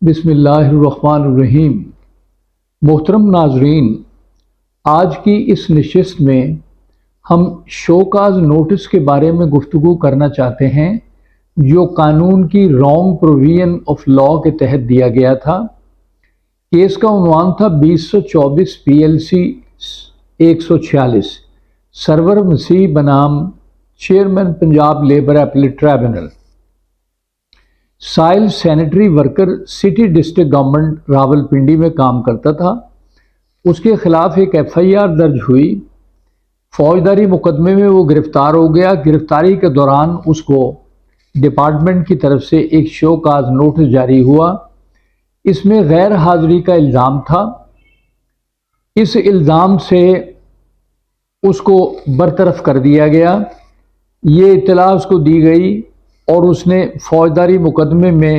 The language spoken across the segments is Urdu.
بسم اللہ الرحمن الرحیم۔ محترم ناظرین، آج کی اس نشست میں ہم شو کاز نوٹس کے بارے میں گفتگو کرنا چاہتے ہیں جو قانون کی رانگ پروویژن آف لا کے تحت دیا گیا تھا۔ کیس کا عنوان تھا 2024 PLC 146، سرور مسیح بنام chairman Punjab labour appellate tribunal. سائل sanitary worker city district government Rawalpindi میں کام کرتا تھا۔ اس کے خلاف ایک FIR درج ہوئی۔ فوجداری مقدمے میں وہ گرفتار ہو گیا۔ گرفتاری کے دوران اس کو ڈپارٹمنٹ کی طرف سے ایک شو کاز نوٹس جاری ہوا۔ اس میں غیر حاضری کا الزام تھا۔ اس الزام سے اس کو برطرف کر دیا گیا۔ یہ اطلاع اس کو دی گئی اور اس نے فوجداری مقدمے میں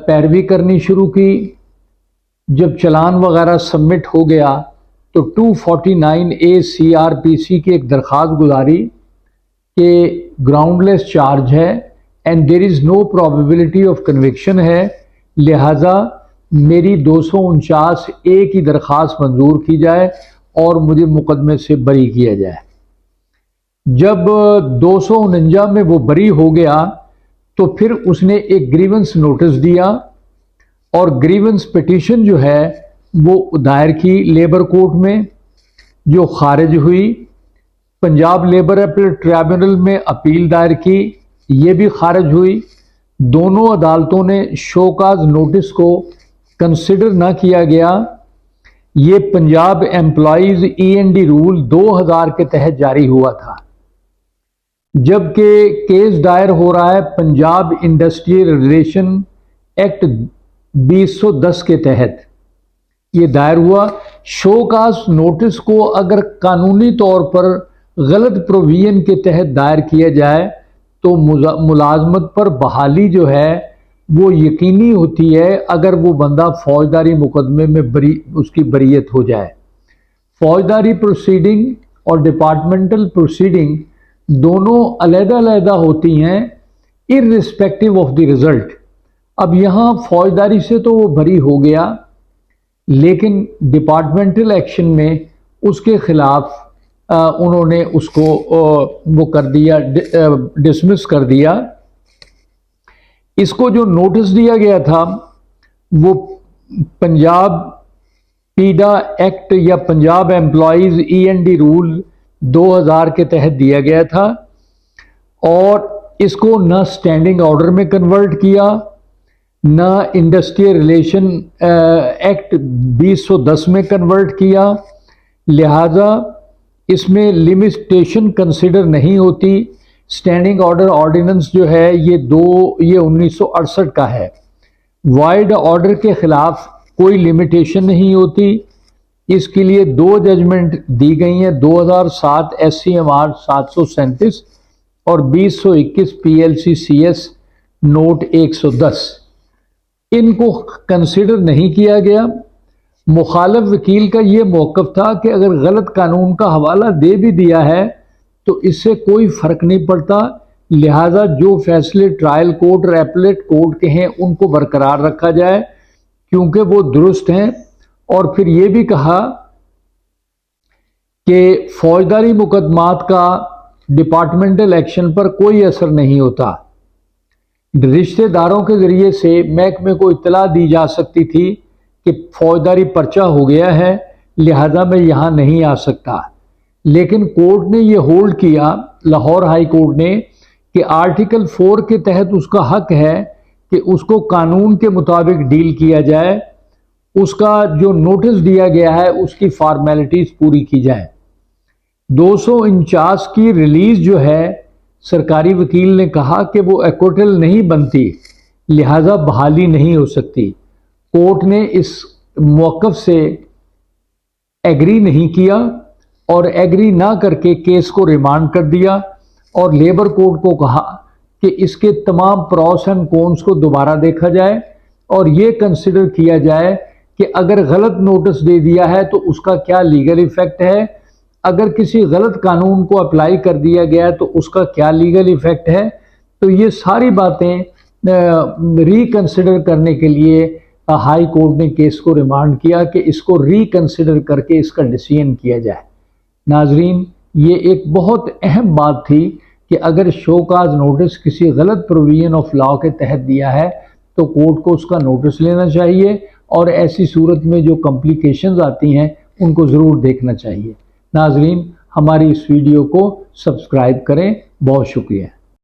پیروی کرنی شروع کی۔ جب چلان وغیرہ سبمٹ ہو گیا تو 249A CRPC کی ایک درخواست گزاری کہ گراؤنڈ لیس چارج ہے and there is no probability of conviction ہے، لہٰذا میری 249A کی درخواست منظور کی جائے اور مجھے مقدمے سے بری کیا جائے۔ جب 249 میں وہ بری ہو گیا تو پھر اس نے ایک گریونس نوٹس دیا اور گریونس پٹیشن جو ہے وہ دائر کی لیبر کورٹ میں، جو خارج ہوئی۔ پنجاب لیبر اپیلیٹ ٹریبونل میں اپیل دائر کی، یہ بھی خارج ہوئی۔ دونوں عدالتوں نے شو کاز نوٹس کو کنسیڈر نہ کیا گیا۔ یہ پنجاب امپلائیز END رول 2000 کے تحت جاری ہوا تھا، جبکہ کیس دائر ہو رہا ہے پنجاب انڈسٹریل ریلیشن ایکٹ 2010 کے تحت یہ دائر ہوا۔ شو کاز نوٹس کو اگر قانونی طور پر غلط پروویژن کے تحت دائر کیا جائے تو ملازمت پر بحالی جو ہے وہ یقینی ہوتی ہے اگر وہ بندہ فوجداری مقدمے میں اس کی بریت ہو جائے۔ فوجداری پروسیڈنگ اور ڈپارٹمنٹل پروسیڈنگ دونوں علیحدہ علیحدہ ہوتی ہیں irrespective of the result۔ اب یہاں فوجداری سے تو وہ بری ہو گیا، لیکن ڈپارٹمنٹل ایکشن میں اس کے خلاف انہوں نے اس کو وہ کر دیا، ڈسمس کر دیا۔ اس کو جو نوٹس دیا گیا تھا وہ پنجاب پیڈا ایکٹ یا پنجاب امپلائیز END رول 2000 کے تحت دیا گیا تھا، اور اس کو نہ سٹینڈنگ آرڈر میں کنورٹ کیا، نہ انڈسٹریل ریلیشن ایکٹ 2010 میں کنورٹ کیا، لہٰذا اس میں لمیٹیشن کنسیڈر نہیں ہوتی۔ سٹینڈنگ آرڈر آرڈیننس جو ہے یہ 1968 کا ہے۔ وائڈ آرڈر کے خلاف کوئی لمیٹیشن نہیں ہوتی۔ اس کے لیے 2 ججمنٹ دی گئی ہیں، 2007 SCMR 737 اور 2021 PLC CS نوٹ 110۔ ان کو کنسیڈر نہیں کیا گیا۔ مخالف وکیل کا یہ موقف تھا کہ اگر غلط قانون کا حوالہ دے بھی دیا ہے تو اس سے کوئی فرق نہیں پڑتا، لہٰذا جو فیصلے ٹرائل کورٹ اور اپیلیٹ کورٹ کے ہیں ان کو برقرار رکھا جائے کیونکہ وہ درست ہیں۔ اور پھر یہ بھی کہا کہ فوجداری مقدمات کا ڈپارٹمنٹل ایکشن پر کوئی اثر نہیں ہوتا۔ رشتہ داروں کے ذریعے سے محکمے کو اطلاع دی جا سکتی تھی کہ فوجداری پرچہ ہو گیا ہے لہذا میں یہاں نہیں آ سکتا، لیکن کورٹ نے یہ ہولڈ کیا، لاہور ہائی کورٹ نے، کہ آرٹیکل 4 کے تحت اس کا حق ہے کہ اس کو قانون کے مطابق ڈیل کیا جائے، اس کا جو نوٹس دیا گیا ہے اس کی فارمیلٹیز پوری کی جائیں۔ 249 کی ریلیز جو ہے سرکاری وکیل نے کہا کہ وہ ایکوٹل نہیں بنتی، لہٰذا بحالی نہیں ہو سکتی۔ کورٹ نے اس موقف سے ایگری نہیں کیا اور ایگری نہ کر کے کیس کو ریمانڈ کر دیا اور لیبر کورٹ کو کہا کہ اس کے تمام پروس اینڈ کونس کو دوبارہ دیکھا جائے اور یہ کنسیڈر کیا جائے کہ اگر غلط نوٹس دے دیا ہے تو اس کا کیا لیگل ایفیکٹ ہے، اگر کسی غلط قانون کو اپلائی کر دیا گیا ہے تو اس کا کیا لیگل ایفیکٹ ہے۔ تو یہ ساری باتیں ریکنسیڈر کرنے کے لیے ہائی کورٹ نے کیس کو ریمانڈ کیا کہ اس کو ریکنسیڈر کر کے اس کا ڈیسیژن کیا جائے۔ ناظرین، یہ ایک بہت اہم بات تھی کہ اگر شو کاز نوٹس کسی غلط پروویژن آف لا کے تحت دیا ہے تو کورٹ کو اس کا نوٹس لینا چاہیے، اور ایسی صورت میں جو کمپلیکیشنز آتی ہیں ان کو ضرور دیکھنا چاہیے۔ ناظرین، ہماری اس ویڈیو کو سبسکرائب کریں۔ بہت شکریہ۔